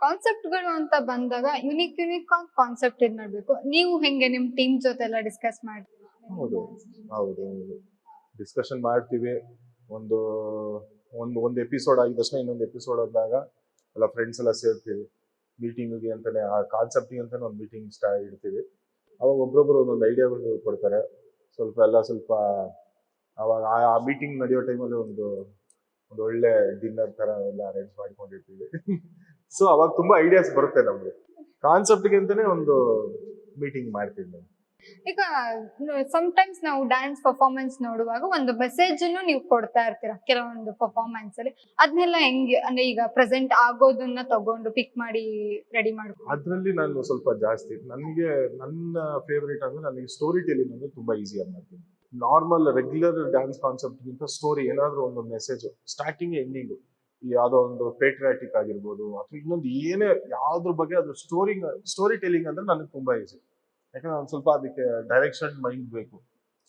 ಕಾನ್ಸೆಪ್ಟ್ಗಳು ಅಂತ ಬಂದಾಗ unique concept ಇದ್ ಮಾಡ್ಬೇಕು. ನೀವು ಹೆಂಗೆ ನಿಮ್ ಟೀಮ್ ಜೊತೆ ಎಲ್ಲ ಡಿಸ್ಕಸ್ ಮಾಡಿ? ಹೌದು ಹೌದು ಡಿಸ್ಕಷನ್ ಮಾಡ್ತೀವಿ. ಒಂದು ಒಂದು ಎಪಿಸೋಡ್ ಆಗಿದ ತಕ್ಷಣ ಇನ್ನೊಂದು ಎಪಿಸೋಡ್ ಆದಾಗ ಎಲ್ಲ ಫ್ರೆಂಡ್ಸ್ ಎಲ್ಲ ಸೇರ್ತೀವಿ ಮೀಟಿಂಗಿಗೆ ಅಂತಾನೆ, ಆ ಕಾನ್ಸೆಪ್ಟಿಗೆ ಅಂತಾನೆ ಒಂದು ಮೀಟಿಂಗ್ ಇಡ್ತೀವಿ. ಅವಾಗ ಒಬ್ರೊಬ್ರು ಒಂದೊಂದು ಐಡಿಯಾಗಳು ಕೊಡ್ತಾರೆ. ಸ್ವಲ್ಪ ಅವಾಗ ಆ ಮೀಟಿಂಗ್ ನಡೆಯೋ ಟೈಮಲ್ಲಿ ಒಂದು ಒಳ್ಳೆ ಡಿನ್ನರ್ ತರ ಎಲ್ಲ ಅರೇಂಜ್ ಮಾಡ್ಕೊಂಡಿರ್ತೀವಿ. ಸೊ ಅವಾಗ ತುಂಬಾ ಐಡಿಯಾಸ್ ಬರುತ್ತೆ ನಮ್ಗೆ. ಕಾನ್ಸೆಪ್ಟ್ಗೆ ಅಂತಾನೆ ಒಂದು ಮೀಟಿಂಗ್ ಮಾಡ್ತೀವಿ ನಾವು. ಈಗ ಟೈಮ್ಸ್ ನಾವು ಡ್ಯಾನ್ಸ್ ಪರ್ಫಾರ್ಮೆನ್ಸ್ ನೋಡುವಾಗ ಒಂದು ಮೆಸೇಜ್ ನೀವು ಕೊಡ್ತಾ ಇರ್ತೀರಾ ಕೆಲವೊಂದು ಪರ್ಫಾರ್ಮೆನ್ಸ್ ಅಲ್ಲಿ. ಅದನ್ನೆಲ್ಲ ಹೆಂಗೆ ಅಂದ್ರೆ ಈಗ ಪ್ರೆಸೆಂಟ್ ಆಗೋದನ್ನ ತಗೊಂಡು ಪಿಕ್ ಮಾಡಿ ರೆಡಿ ಮಾಡ್ಕೊಂಡು ಅದ್ರಲ್ಲಿ ನಾನು ಸ್ವಲ್ಪ ಜಾಸ್ತಿ ನನ್ನ ಫೇವ್ರೇಟ್ ಅಂದ್ರೆ ನನಗೆ ಸ್ಟೋರಿ ಟೆಲಿಂಗ್ ಅಂದ್ರೆ ತುಂಬಾ ಈಸಿ ಆಗಿ ಮಾಡ್ತೀನಿ. ನಾರ್ಮಲ್ ರೆಗ್ಯುಲರ್ ಡ್ಯಾನ್ಸ್ ಕಾನ್ಸೆಪ್ಟ್ ಗಿಂತ ಸ್ಟೋರಿ ಏನಾದ್ರೂ ಒಂದು ಮೆಸೇಜ್ ಸ್ಟಾರ್ಟಿಂಗ್ ಎಂಡಿಂಗು, ಯಾವ್ದೋ ಒಂದು ಪೇಟ್ರಿಯಾಟಿಕ್ ಆಗಿರ್ಬೋದು ಅಥವಾ ಇನ್ನೊಂದು ಏನೇ ಯಾವ್ದ್ರ ಬಗ್ಗೆ ಅದು ಸ್ಟೋರಿ ಟೆಲಿಂಗ್ ಅಂದ್ರೆ ನನಗೆ ತುಂಬಾ ಈಸಿ. ಯಾಕಂದ್ರೆ ಒಂದು ಸ್ವಲ್ಪ ಅದಕ್ಕೆ ಡೈರೆಕ್ಷನ್ ಮೈಂಡ್ ಬೇಕು.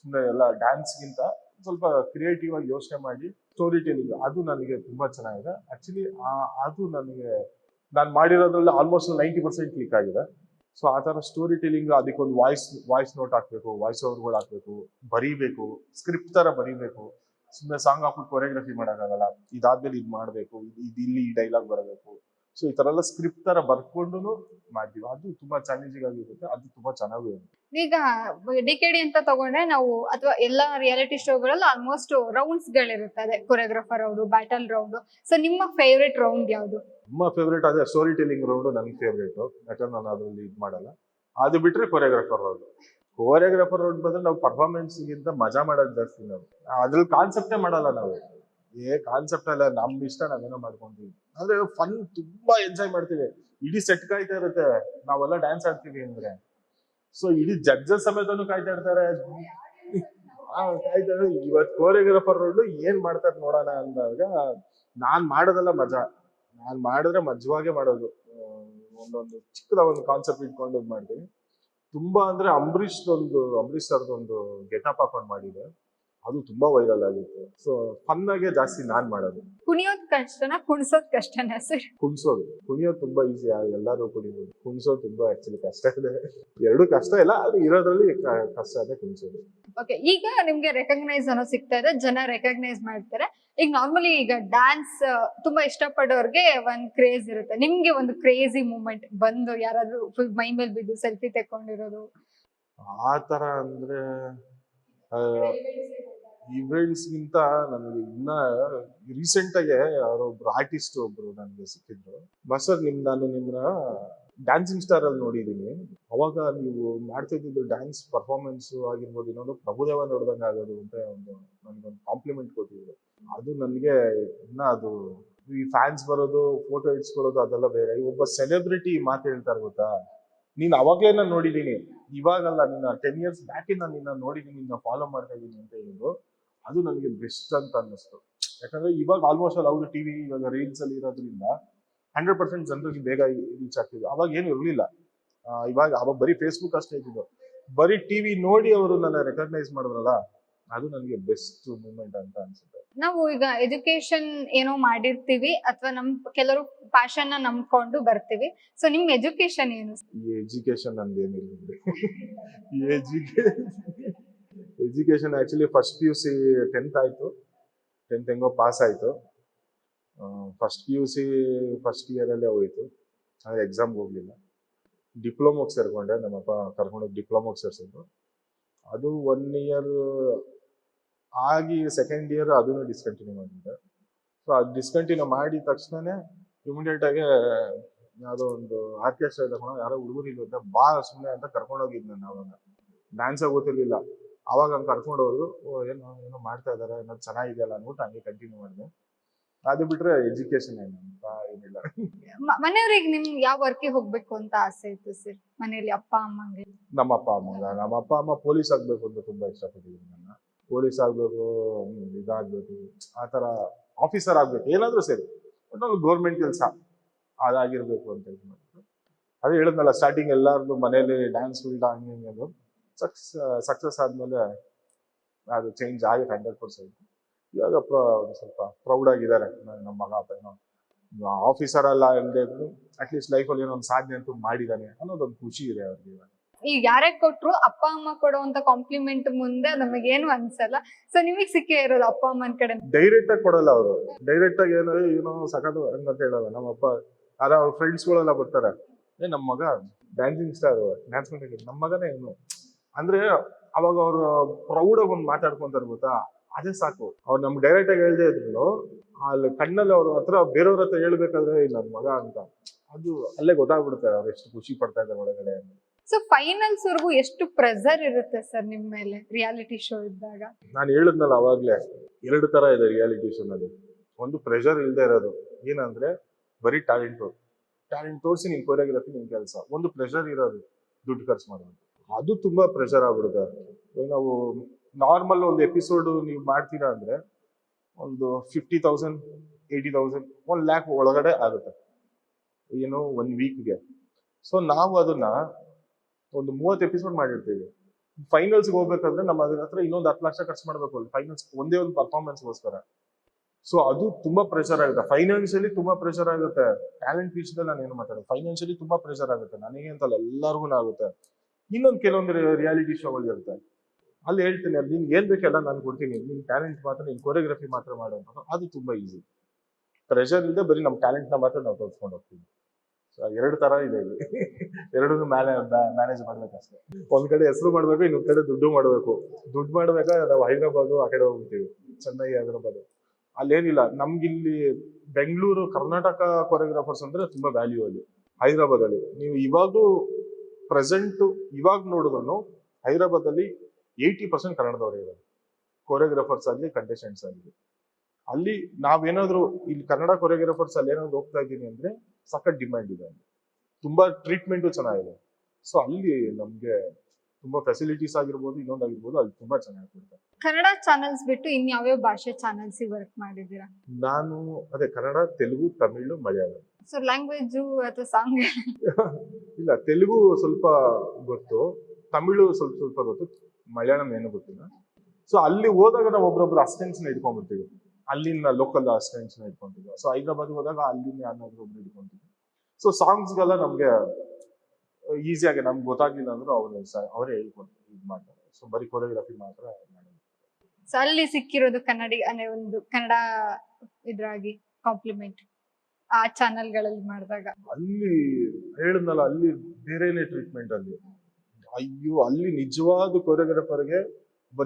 ಸುಮ್ಮನೆ ಎಲ್ಲ ಡ್ಯಾನ್ಸ್ಗಿಂತ ಸ್ವಲ್ಪ ಕ್ರಿಯೇಟಿವ್ ಆಗಿ ಯೋಚನೆ ಮಾಡಿ ಸ್ಟೋರಿ ಟೆಲಿಂಗ್ ಅದು ನನಗೆ ತುಂಬಾ ಚೆನ್ನಾಗಿದೆ. ಆಕ್ಚುಲಿ ಅದು ನಾನು ಮಾಡಿರೋದ್ರಲ್ಲಿ ಆಲ್ಮೋಸ್ಟ್ 90% ಕ್ಲಿಕ್ ಆಗಿದೆ. ಸೊ ಆ ಥರ ಸ್ಟೋರಿ ಟೆಲಿಂಗ್, ಅದಕ್ಕೊಂದು ವಾಯ್ಸ್ ನೋಟ್ ಹಾಕ್ಬೇಕು, ವಾಯ್ಸ್ ಓವರ್ಗಳು ಹಾಕ್ಬೇಕು, ಬರೀಬೇಕು, ಸ್ಕ್ರಿಪ್ಟ್ ತರ ಬರೀಬೇಕು. ಸುಮ್ಮನೆ ಸಾಂಗ್ ಹಾಕ್ಬಿಟ್ಟು ಕೊರಿಯೋಗ್ರಫಿ ಮಾಡೋಕ್ಕಾಗಲ್ಲ. ಇದಾದ್ಮೇಲೆ ಇದು ಮಾಡಬೇಕು, ಇಲ್ಲಿ ಈ ಡೈಲಾಗ್ ಬರಬೇಕು. ಸೊ ಈ ತರ ಎಲ್ಲ ಸ್ಕ್ರಿಪ್ಟ್ ತರ ಬರ್ಕೊಂಡು ಮಾಡ್ತೀವಿ. ಅದು ತುಂಬಾ ಚಾಲೆಂಜಿಂಗ್ ಆಗಿರುತ್ತೆ, ಅದು ತುಂಬಾ ಚೆನ್ನಾಗೂ ಇರುತ್ತೆ. ಈಗ ಡಿಕೆಡಿ ಅಂತ ತಗೊಂಡ್ರೆ ನಾವು ಅಥವಾ ಎಲ್ಲಾ ರಿಯಾಲಿಟಿ ಶೋಗಳಲ್ಲಿ ಆಲ್ಮೋಸ್ಟ್ ರೌಂಡ್ಸ್ ಗಳಿರುತ್ತೆ. ಅದೇ choreographer round, battle round. So ನಿಮ್ಮ ಫೇವ್ರೆಟ್ ರೌಂಡ್ ಯಾವುದು? ನಮ್ಮ ಫೇವ್ರೇಟ್ ಅದೇ ಸ್ಟೋರಿ ಟೆಲಿಂಗ್ ರೌಂಡ್ ನನಗೆ ಫೇವ್ರೇಟ್. ಯಾಕಂದ್ರೆ ನಾನು ಅದ್ರಲ್ಲಿ ಇದು ಮಾಡಲ್ಲ. ಅದು ಬಿಟ್ರೆ ಕೊರಿಯೋಗ್ರಾಫರ್ ರೌಂಡ್ ಬಂದ್ರೆ ನಾವು ಪರ್ಫಾರ್ಮೆನ್ಸ್ ಗಿಂತ ಮಜಾ ಮಾಡೋದು ಜಾಸ್ತಿ. ನಾವು ಅದ್ರಲ್ಲಿ ಕಾನ್ಸೆಪ್ಟೇ ಮಾಡಲ್ಲ ನಾವು. ಕಾನ್ಸೆಪ್ಟ್ ಅಲ್ಲ, ನಮ್ ಇಷ್ಟ ನಾವೇನೋ ಮಾಡ್ಕೊಂತೀವಿ. ಅಂದ್ರೆ ಫನ್ ತುಂಬಾ ಎಂಜಾಯ್ ಮಾಡ್ತೀವಿ. ಇಡೀ ಸೆಟ್ ಕಾಯ್ತಾ ಇರುತ್ತೆ ನಾವೆಲ್ಲ ಡ್ಯಾನ್ಸ್ ಆಡ್ತೀವಿ ಅಂದ್ರೆ. ಸೊ ಇಡೀ ಜಡ್ಜಸ್ ಸಮೇತನು ಕಾಯ್ತಾ ಇರ್ತಾರೆ. ಕಾಯ್ತಾರೆ ಇವತ್ತು ಕೊರಿಯೋಗ್ರಾಫರ್ ರೌಂಡ್ ಏನ್ ಮಾಡ್ತಾರೆ ನೋಡೋಣ ಅಂದಾಗ ನಾನ್ ಮಾಡೋದಲ್ಲ ಮಜಾ. ನಾನ್ ಮಾಡಿದ್ರೆ ಮಜವಾಗೆ ಮಾಡೋದು. ಒಂದೊಂದು ಚಿಕ್ಕದ ಒಂದು ಕಾನ್ಸೆಪ್ಟ್ ಇಟ್ಕೊಂಡು ಮಾಡ್ತೀವಿ. ತುಂಬಾ ಅಂದ್ರೆ ಅಂಬರೀಷ್ ಸರ್ದೊಂದು ಗೆಟಪ್ ಹಾಕೊಂಡು ಮಾಡಿದೆ, ಅದು ತುಂಬಾ ವೈರಲ್ ಆಗಿತ್ತು. ಸೊ ಫನ್ ಆಗಿ ಜಾಸ್ತಿ ನಾನ್ ಮಾಡೋದು. ಕುಣಿಯೋದ್ ಕಷ್ಟನಾ ಕುಣಿಸೋದ್ ಕಷ್ಟನಾ ಸರ್? ಕುಣಿಯೋದು ತುಂಬಾ ಈಸಿ, ಎಲ್ಲಾರು ಕುಣಿಬೋದು. ಕುಣಿಸೋದು ತುಂಬಾ ಆಕ್ಚುಲಿ ಕಷ್ಟ ಇದೆ. ಎರಡು ಕಷ್ಟ ಇಲ್ಲ, ಅದು ಇರೋದ್ರಲ್ಲಿ ಕಷ್ಟ ಇದೆ ಕುಣಿಸೋದು. ಓಕೆ, ಈಗ ನಿಮ್ಗೆ ರೆಕಗ್ನೈಸ್ ಅನ್ನೋ ಸಿಗ್ತಾ ಇದೆ, ಜನ ರೆಕಗ್ನೈಸ್ ಮಾಡ್ತಾರೆ. ಈಗ ನಾರ್ಮಲಿ ಈಗ ಡ್ಯಾನ್ಸ್ ತುಂಬಾ ಇಷ್ಟಪಡೋರ್ಗೆ ಒಂದ್ ಕ್ರೇಜ್ ಇರುತ್ತೆ. ನಿಮ್ಗೆ ಒಂದು ಕ್ರೇಜಿ ಮೂಮೆಂಟ್ ಬಂದು ಯಾರಾದ್ರೂ ಫುಲ್ ಮೈ ಮೇಲೆ ಬಿದ್ದು ಸೆಲ್ಫಿ ತೆಕ್ಕೊಂಡಿರೋದು ಆ ತರ ಅಂದ್ರೆ ಇವೆಂಟ್ಸ್ ಗಿಂತ ನನಗೆ ಇನ್ನ ರೀಸೆಂಟ್ ಆಗಿ ಯಾರೊಬ್ರು ಆರ್ಟಿಸ್ಟ್ ನನಗೆ ಸಿಕ್ಕಿದ್ರು. ಸರ್ ನಾನು ನಿಮ್ನ ಡ್ಯಾನ್ಸಿಂಗ್ ಸ್ಟಾರ್ ಅಲ್ಲಿ ನೋಡಿದೀನಿ. ಅವಾಗ ನೀವು ಮಾಡ್ತಾ ಇದ್ದಿದ್ದು ಡ್ಯಾನ್ಸ್ ಪರ್ಫಾರ್ಮೆನ್ಸ್ ಆಗಿರ್ಬೋದು, ಇನ್ನೊಂದು ಪ್ರಭುದೇವ ನೋಡ್ದಂಗ ಆಗೋದು ಅಂತ ನನ್ಗೊಂದು ಕಾಂಪ್ಲಿಮೆಂಟ್ ಕೊಟ್ಟಿದ್ರು. ಅದು ನನಗೆ ಇನ್ನ ಅದು ಈ ಫ್ಯಾನ್ಸ್ ಬರೋದು, ಫೋಟೋ ಇಡ್ಸ್ಕೊಳ್ಳೋದು ಅದೆಲ್ಲ ಬೇರೆ. ಒಬ್ಬ ಸೆಲೆಬ್ರಿಟಿ ಮಾತು ಹೇಳ್ತಾರೆ ಗೊತ್ತಾ, ನೀನ್ ಅವಾಗ್ಲೇ ನಾನು ನೋಡಿದೀನಿ, ಇವಾಗಲ್ಲ, ನಿನ್ನ 10 years ಬ್ಯಾಕ್ ನಾನು ನಿನ್ನ ನೋಡಿದೀನಿ, ನಿನ್ನ ಫಾಲೋ ಮಾಡ್ತಾ ಇದ್ದೀನಿ ಅಂತ ಹೇಳಿದ್ರು. ಅದು ನನಗೆ ಬೆಸ್ಟ್ ಅಂತ ಅನ್ನಿಸ್ತು. ಯಾಕಂದ್ರೆ ಇವಾಗ ಆಲ್ಮೋಸ್ಟ್ ಅವ್ರು ಟಿವಿ ಇವಾಗ ರೀಲ್ಸ್ ಅಲ್ಲಿ ಇರೋದ್ರಿಂದ 100% ಜನರಿಗೆ ಬೇಗ ರೀಚ್ ಆಗ್ತಿದ್ರು. ಅವಾಗ ಏನು ಇರ್ಲಿಲ್ಲ. ಅವಾಗ ಬರೀ ಫೇಸ್ಬುಕ್ ಅಷ್ಟೇ ಇದ್ದಿದ್ದು. ಬರೀ ಟಿವಿ ನೋಡಿ ಅವರು ನನ್ನ ರೆಕಗ್ನೈಸ್ ಮಾಡಿದ್ರಲ್ಲ, ಅದು ನನಗೆ ಬೆಸ್ಟ್ ಮೂಮೆಂಟ್ ಅಂತ ಅನ್ಸುತ್ತೆ. ನಾವು ಈಗ ಎಜುಕೇಶನ್ ಏನೋ ಮಾಡಿರ್ತೀವಿ ಅಥವಾ ನಮ್ ಕೆಲವರು ಪ್ಯಾಷನ್ ನ ನಂಬ್ಕೊಂಡು ಬರ್ತೀವಿ. ಸೊ ನಿಮ್ ಎಜುಕೇಶನ್ ಏನು? ಈ ಎಜುಕೇಶನ್ ನಂದೇನಿಲ್ಲ. Education actually first PUC 10th ಆಯ್ತು. 10th ಹೆಂಗೋ ಪಾಸ್ ಆಯ್ತು. ಫಸ್ಟ್ PUC ಫಸ್ಟ್ ಇಯರ್ ಅಲ್ಲೇ ಹೋಯ್ತು. ಆದ್ರೆ ಎಕ್ಸಾಮ್ಗೆ ಹೋಗ್ಲಿಲ್ಲ. ಡಿಪ್ಲೊಮೋಗೆ ಸೇರ್ಕೊಂಡೆ. ನಮ್ಮಪ್ಪ ಕರ್ಕೊಂಡೋಗಿ ಡಿಪ್ಲೊಮೋಗೆ ಸೇರ್ಸಿದ್ರು. ಅದು 1 year ಆಗಿ ಸೆಕೆಂಡ್ ಇಯರ್ ಅದನ್ನು ಡಿಸ್ಕಂಟಿನ್ಯೂ ಮಾಡಿದ್ದೆ. ಸೊ ಅದು ಡಿಸ್ಕಂಟಿನ್ಯೂ ಮಾಡಿದ ತಕ್ಷಣನೇ ಇಮಿಡಿಯೇಟ್ ಆಗಿ ಯಾವುದೋ ಒಂದು ಆರ್ಕೆಸ್ಟ್ರಾ ತಗೊಂಡು ಯಾರೋ ಹುಡುಗರು ಇಲ್ಲುತ್ತೆ ಬಾ ಸುಮ್ಮನೆ ಅಂತ ಕರ್ಕೊಂಡೋಗಿದ್ ನಾನು. ಅವಾಗ ಡ್ಯಾನ್ಸ್ ಗೊತ್ತಿರ್ಲಿಲ್ಲ. ಅವಾಗ ಹಂಗೆ ಕರ್ಕೊಂಡೋದ್ರು. ಏನೋ ಮಾಡ್ತಾ ಇದಾರೆ, ಏನೋ ಚೆನ್ನಾಗಿದೆಯಲ್ಲ ಅಂದ್ಬಿಟ್ಟು ಹಂಗೆ ಕಂಟಿನ್ಯೂ ಮಾಡಿದೆ. ಅದು ಬಿಟ್ರೆ ಎಜುಕೇಶನ್ ಏನಿಲ್ಲ. ಮನೆಯವ್ರಿಗೆ ನಿಮ್ ಯಾವ ವರ್ಕಿಗೆ ಹೋಗ್ಬೇಕು ಅಂತ ಆಸೆ ಇತ್ತು ಸರ್ ಮನೆಯಲ್ಲಿ ಅಪ್ಪ ಅಮ್ಮಂಗೆ? ನಮ್ಮ ಅಪ್ಪ ಅಮ್ಮ ಪೊಲೀಸ್ ಆಗ್ಬೇಕು ಅಂತ ತುಂಬಾ ಇಷ್ಟಪಟ್ಟಿದ್ದೀನಿ. ನನ್ನ ಪೊಲೀಸ್ ಆಗ್ಬೇಕು, ಇದಾಗ್ಬೇಕು, ಆತರ ಆಫೀಸರ್ ಆಗ್ಬೇಕು, ಏನಾದ್ರೂ ಸರಿ ಒಟ್ಟು ಗೌರ್ಮೆಂಟ್ ಕೆಲಸ ಅದಾಗಿರ್ಬೇಕು ಅಂತ ಇದು ಮಾಡಿದ್ರು. ಅದೇ ಹೇಳಿದ್ನಲ್ಲ ಸ್ಟಾರ್ಟಿಂಗ್ ಎಲ್ಲಾರ್ದು ಮನೇಲಿ ಡ್ಯಾನ್ಸ್ ಫೀಲ್ಡ್ ಹಂಗೆ ಹಿಂಗೆ ಅದು ಸಕ್ಸಸ್ ಆದ್ಮೇಲೆ ಅದು ಚೇಂಜ್ ಆಗಿದೆ 100%. ಇವಾಗ ಸ್ವಲ್ಪ ಪ್ರೌಡ್ ಆಗಿದ್ದಾರೆ ನಮ್ಮ ಮಗ ಅಪ್ಪ, ಏನೋ ಆಫೀಸರ್ ಅಲ್ಲ ಇಲ್ಲದೆ ಇದ್ರು ಅಟ್ಲೀಸ್ಟ್ ಲೈಫಲ್ಲಿ ಏನೋ ಒಂದು ಸಾಧನೆ ಅಂತೂ ಮಾಡಿದಾನೆ ಅನ್ನೋದೊಂದು ಖುಷಿ ಇದೆ ಅವ್ರಿಗೆ ಇವಾಗ. ಈಗ ಯಾರೇ ಕೊಟ್ರು ಅಪ್ಪ ಅಮ್ಮ ಕೊಡುವಂತ ಕಾಂಪ್ಲಿಮೆಂಟ್ ಮುಂದೆ ನಮಗೇನು ಅನ್ಸಲ್ಲ. ಸೊ ನಿಮಗ್ ಸಿಕ್ಕೇ ಇರೋದು ಅಪ್ಪ ಅಮ್ಮನ ಕಡೆ. ಡೈರೆಕ್ಟ್ ಆಗಿ ಕೊಡಲ್ಲ ಅವರು, ಡೈರೆಕ್ಟ್ ಆಗಿ ಏನೋ ಸಖತ್ ಹಂಗಂತ ಹೇಳಲ್ಲ. ನಮ್ಮಪ್ಪ ಅಲ್ಲ ಅವ್ರ ಫ್ರೆಂಡ್ಸ್ಗಳೆಲ್ಲ ಬರ್ತಾರೆ, ನಮ್ಮ ಮಗ ಡ್ಯಾನ್ಸಿಂಗ್ ಸ್ಟಾರ್, ಡ್ಯಾನ್ಸ್ ಮಾಡಿದ್ರೆ ನಮ್ಮ ಮಗನೇ ಏನು ಅಂದ್ರೆ ಅವಾಗ ಅವ್ರು ಪ್ರೌಡ್ ಆಗಿ ಒಂದು ಮಾತಾಡ್ಕೊಂತಾರೆ ಗೊತ್ತಾ, ಅದೇ ಸಾಕು. ಅವ್ರು ನಮ್ಗೆ ಡೈರೆಕ್ಟ್ ಆಗಿ ಹೇಳ್ದೇ ಇದ್ರು ಅಲ್ಲಿ ಕಣ್ಣಲ್ಲಿ ಅವ್ರ ಹತ್ರ ಬೇರೆಯವ್ರ ಹತ್ರ ಹೇಳ್ಬೇಕಾದ್ರೆ ನನ್ನ ಮಗ ಅಂತ ಅದು ಅಲ್ಲೇ ಗೊತ್ತಾಗ್ಬಿಡುತ್ತೆ ಅವ್ರು ಎಷ್ಟು ಖುಷಿ ಪಡ್ತಾ ಇದ್ದಾರೆ ಒಳಗಡೆ. ಸೊ ಫೈನಲ್ಸ್ ವರ್ಗೂ ಎಷ್ಟು ಪ್ರೆಸರ್ ಇರುತ್ತೆ ಸರ್ ನಿಮ್ ಮೇಲೆ ರಿಯಾಲಿಟಿ ಶೋ ಇದ್ದಾಗ? ನಾನು ಹೇಳಿದ್ನಲ್ಲ ಅವಾಗ್ಲೇ, 2 ತರ ಇದೆ ರಿಯಾಲಿಟಿ ಶೋ ನಲ್ಲಿ. ಒಂದು ಪ್ರೆಷರ್ ಇಲ್ಲದೆ ಇರೋದು, ಏನಂದ್ರೆ ಬರೀ ಟ್ಯಾಲೆಂಟ್ ತೋರಿಸಿ ನಿನ್ ಕೊರಿಯೋಗ್ರಫಿ ನಿನ್ ಕೆಲಸ. ಒಂದು ಪ್ರೆಷರ್ ಇರೋದು ದುಡ್ಡು ಖರ್ಚು ಮಾಡೋದು, ಅದು ತುಂಬಾ ಪ್ರೆಷರ್ ಆಗ್ಬಿಡುತ್ತೆ. ನಾವು ನಾರ್ಮಲ್ ಒಂದು ಎಪಿಸೋಡ್ ನೀವು ಮಾಡ್ತೀರಾ ಅಂದ್ರೆ ಒಂದು 50,000 80,000 1 lakh ಒಳಗಡೆ ಆಗುತ್ತೆ ಏನು 1 ವೀಕ್ಗೆ. ಸೊ ನಾವು ಅದನ್ನ ಒಂದು 30 ಎಪಿಸೋಡ್ ಮಾಡಿರ್ತೀವಿ. ಫೈನಲ್ಸ್ಗೆ ಹೋಗ್ಬೇಕಾದ್ರೆ ನಮ್ಮ ಅದ್ರ ಹತ್ರ ಇನ್ನೊಂದು 10 ಲಕ್ಷ ಖರ್ಚು ಮಾಡ್ಬೇಕು ಫೈನಲ್ಸ್ ಒಂದೇ ಒಂದು ಪರ್ಫಾರ್ಮೆನ್ಸ್ಗೋಸ್ಕರ. ಸೊ ಅದು ತುಂಬಾ ಪ್ರೆಷರ್ ಆಗುತ್ತೆ, ಫೈನಾನ್ಷಿಯಲಿ ತುಂಬಾ ಪ್ರೆಷರ್ ಆಗುತ್ತೆ. ಟ್ಯಾಲೆಂಟ್ ವಿಷಯದಲ್ಲಿ ನಾನು ಏನು ಮಾತಾಡೋದು, ಫೈನಾನ್ಷಿಯಲಿ ತುಂಬಾ ಪ್ರೆಷರ್ ಆಗುತ್ತೆ, ನನಗೆ ಅಂತಲ್ಲ ಎಲ್ಲರಿಗೂ ಆಗುತ್ತೆ. ಇನ್ನೊಂದು ಕೆಲವೊಂದು ರಿಯಾಲಿಟಿ ಶೋಗಳು ಇರುತ್ತೆ, ಅಲ್ಲಿ ಹೇಳ್ತೀನಿ ಅಲ್ಲಿ ನಿನ್ಗೆ ಏನ್ ಬೇಕೆಲ್ಲ ನಾನು ಕೊಡ್ತೀನಿ, ನಿನ್ ಟ್ಯಾಲೆಂಟ್ ಮಾತ್ರ ನಿನ್ ಕೊರಿಯೋಗ್ರಫಿ ಮಾತ್ರ ಮಾಡುವಂತ. ಅದು ತುಂಬಾ ಈಸಿ, ಪ್ರೆಷರ್ ಇಲ್ಲದೆ ಬರೀ ನಮ್ಮ ಟ್ಯಾಲೆಂಟ್ ನ ಮಾತ್ರ ನಾವು ತೋರಿಸ್ಕೊಂಡು ಹೋಗ್ತೀವಿ. 2 ತರ ಇದೆ ಇಲ್ಲಿ, ಎರಡನ್ನೂ ಮ್ಯಾನೇಜ್ ಮಾಡ್ಬೇಕಷ್ಟೇ. ಒಂದ್ ಕಡೆ ಹೆಸರು ಮಾಡ್ಬೇಕು, ಇನ್ನೊಂದ್ ಕಡೆ ದುಡ್ಡು ಮಾಡ್ಬೇಕು. ದುಡ್ಡು ಮಾಡ್ಬೇಕಾದ್ರೆ ನಾವು ಹೈದರಾಬಾದ್ ಆ ಕಡೆ ಹೋಗ್ತೀವಿ, ಚೆನ್ನೈ ಹೈದರಾಬಾದ್. ಅಲ್ಲೇನಿಲ್ಲ, ನಮ್ಗಿಲ್ಲಿ ಬೆಂಗಳೂರು ಕರ್ನಾಟಕ ಕೊರಿಯೋಗ್ರಾಫರ್ಸ್ ಅಂದ್ರೆ ತುಂಬಾ ವ್ಯಾಲ್ಯೂ ಅಲ್ಲಿ. ಹೈದರಾಬಾದ್ ಅಲ್ಲಿ ನೀವು ಇವಾಗೂ ಪ್ರೆಸೆಂಟ್ ಇವಾಗ ನೋಡಿದ್ರು ಹೈದರಾಬಾದ್ ಅಲ್ಲಿ 80% ಕನ್ನಡದವರೇ ಇರೋದು, ಕೊರಿಯೋಗ್ರಾಫರ್ಸ್ ಆಗಲಿ ಕಂಟೆಸ್ಟೆಂಟ್ಸ್ ಆಗಲಿ. ಅಲ್ಲಿ ನಾವೇನಾದ್ರು ಇಲ್ಲಿ ಕನ್ನಡ ಕೊರಿಯೋಗ್ರಾಫರ್ಸ್ ಅಲ್ಲಿ ಏನಾದ್ರು ಹೋಗ್ತಾ ಇದ್ದೀನಿ ಅಂದ್ರೆ ಸಖತ್ ಡಿಮ್ಯಾಂಡ್ ಇದೆ, ತುಂಬಾ ಟ್ರೀಟ್ಮೆಂಟು ಚೆನ್ನಾಗಿದೆ. ಸೊ ಅಲ್ಲಿ ನಮ್ಗೆ ತುಂಬಾ ಫೆಸಿಲಿಟೀಸ್ ಆಗಿರ್ಬೋದು, ಇನ್ನೊಂದಾಗಿರ್ಬೋದು, ಅಲ್ಲಿ ತುಂಬಾ ಚೆನ್ನಾಗಿ ಕೊಡ್ತಾರೆ. ಕನ್ನಡ ಚಾನೆಲ್ಸ್ ಬಿಟ್ಟು ಇನ್ ಯಾವ್ಯಾವ ಭಾಷೆ ಚಾನೆಲ್ಸ್ ವರ್ಕ್ ಮಾಡಿದೀರಾ? ನಾನು ಅದೇ ಕನ್ನಡ, ತೆಲುಗು, ತಮಿಳು, ಮಲಯಾಳಂ. ಸೊ ಲ್ಯಾಂಗ್ವೇಜ್ ಅಥವಾ ಸಾಂಗ್? ಇಲ್ಲ, ತೆಲುಗು ಸ್ವಲ್ಪ ಗೊತ್ತು, ತಮಿಳು ಸ್ವಲ್ಪ ಗೊತ್ತು, ಮಲಯಾಳಂ ಏನು ಗೊತ್ತಿಲ್ಲ. ಸೊ ಅಲ್ಲಿ ಹೋದಾಗ ನಾವು ಒಬ್ರೊಬ್ರು ಅಸಿಸ್ಟೆಂಟ್ಸ್ ನ ಇಟ್ಕೊಂಡ್ಬಿಡ್ತೀವಿ, ಅಲ್ಲಿನ ಲೋಕಲ್ ಅಸಿಸ್ಟೆಂಟ್ಸ್ ನ ಇಟ್ಕೊಂತೀವಿ. ಸೊ ಹೈದರಾಬಾದ್ ಹೋದಾಗ ಅಲ್ಲಿನ ಯಾರಾದ್ರೂ ಒಬ್ರು ಇಟ್ಕೊಂತೀವಿ. ಸೊ ಸಾಂಗ್ಸ್ಗೆಲ್ಲ ನಮ್ಗೆ ಈಸಿಯಾಗಿ ನಮ್ಗೆ ಗೊತ್ತಾಗ್ಲಿಲ್ಲ ಅಂದ್ರೆ ಅವರೇ ಹೇಳ್ಕೊಂಡು ಇದು ಮಾಡ್ತಾರೆ. ಸೊ ಬರೀ ಕೊರಿಯೋಗ್ರಫಿ ಮಾತ್ರ ಮಾಡೋದು. ಸೊ ಅಲ್ಲಿ ಸಿಕ್ಕಿರೋದು ಕನ್ನಡಿ ಅಂದ್ರೆ ಒಂದು ಕನ್ನಡ ಇದ್ರಾಗಿ ಕಾಂಪ್ಲಿಮೆಂಟ್ ಆ ಚಾನೆಲ್ಗಳಲ್ಲಿ ಮಾಡಿದಾಗ? ಅಲ್ಲಿ ಹೇಳಿದ್ನಲ್ಲ, ಅಲ್ಲಿ ಬೇರೆನೆ ಟ್ರೀಟ್ಮೆಂಟ್ ಅಲ್ಲಿ. ಅಯ್ಯೋ, ಅಲ್ಲಿ ನಿಜವಾದ ಕೊರಿಯೋಗ್ರಾಫರ್ಗೆ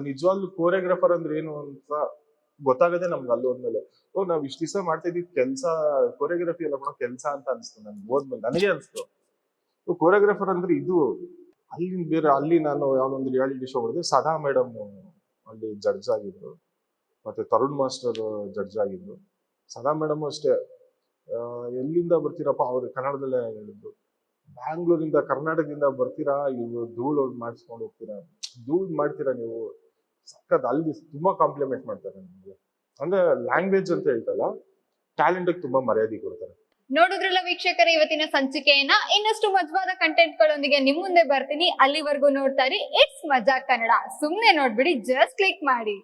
ನಿಜವಾಗ್ಲೂ ಕೊರಿಯೋಗ್ರಾಫರ್ ಅಂದ್ರೆ ಏನು ಅಂತ ಗೊತ್ತಾಗದೆ ನಮ್ಗೆ ಅಲ್ಲಿ ಹೋದ್ಮೇಲೆ. ನಾವ್ ಇಷ್ಟ ದಿವಸ ಮಾಡ್ತಾ ಇದ್ದಿದ್ ಕೆಲ್ಸ ಕೊರಿಯೋಗ್ರಫಿ ಎಲ್ಲ ಕೂಡ ಕೆಲ್ಸ ಅಂತ ಅನ್ಸ್ತು ನನ್ಗೆ ಹೋದ್ಮೇಲೆ, ನನಗೆ ಅನ್ಸ್ತು ಕೊರಿಯೋಗ್ರಾಫರ್ ಅಂದ್ರೆ ಇದು. ಅಲ್ಲಿ ಬೇರೆ, ಅಲ್ಲಿ ನಾನು ಯಾವ್ದೊಂದು ರಿಯಾಲಿಟಿ ಶೋ ಮಾಡಿದೆ, ಸದಾ ಮೇಡಮ್ ಅಲ್ಲಿ ಜಡ್ಜ್ ಆಗಿದ್ರು, ಮತ್ತೆ ತರುಣ್ ಮಾಸ್ಟರ್ ಜಡ್ಜ್ ಆಗಿದ್ರು. ಸದಾ ಮೇಡಮ್ ಅಷ್ಟೇ, ಎಲ್ಲಿಂದ ಬರ್ತೀರಪ್ಪ, ಅವ್ರು ಕನ್ನಡದಲ್ಲೇ ಹೇಳಿದ್ರು, ಬ್ಯಾಂಗ್ಳೂರಿಂದ ಕರ್ನಾಟಕದಿಂದ ಬರ್ತೀರಾ, ಇವು ಧೂಳು ಮಾಡಿಸ್ಕೊಂಡು ಹೋಗ್ತೀರಾ, ಧೂಳು ಮಾಡ್ತೀರಾ ನೀವು ಸಕ್ಕತ್. ಅಲ್ಲಿ ತುಂಬಾ ಕಾಂಪ್ಲಿಮೆಂಟ್ ಮಾಡ್ತಾರೆ ನಮ್ಗೆ. ಅಂದ್ರೆ ಲ್ಯಾಂಗ್ವೇಜ್ ಅಂತ ಹೇಳ್ತಲ್ಲ, ಟ್ಯಾಲೆಂಟ್ ತುಂಬಾ ಮರ್ಯಾದೆ ಕೊಡ್ತಾರೆ. ನೋಡಿದ್ರಲ್ಲ ವೀಕ್ಷಕರೇ, ಇವತ್ತಿನ ಸಂಚಿಕೆಯನ್ನ ಇನ್ನಷ್ಟು ಮಜವಾದ ಕಂಟೆಂಟ್ ಗಳೊಂದಿಗೆ ನಿಮ್ ಮುಂದೆ ಬರ್ತೀನಿ. ಅಲ್ಲಿವರೆಗೂ ನೋಡ್ತಾ ಇರಿ ಇಟ್ಸ್ ಮಜಾ ಕನ್ನಡ. ಸುಮ್ನೆ ನೋಡ್ಬಿಡಿ, ಜಸ್ಟ್ ಕ್ಲಿಕ್ ಮಾಡಿ.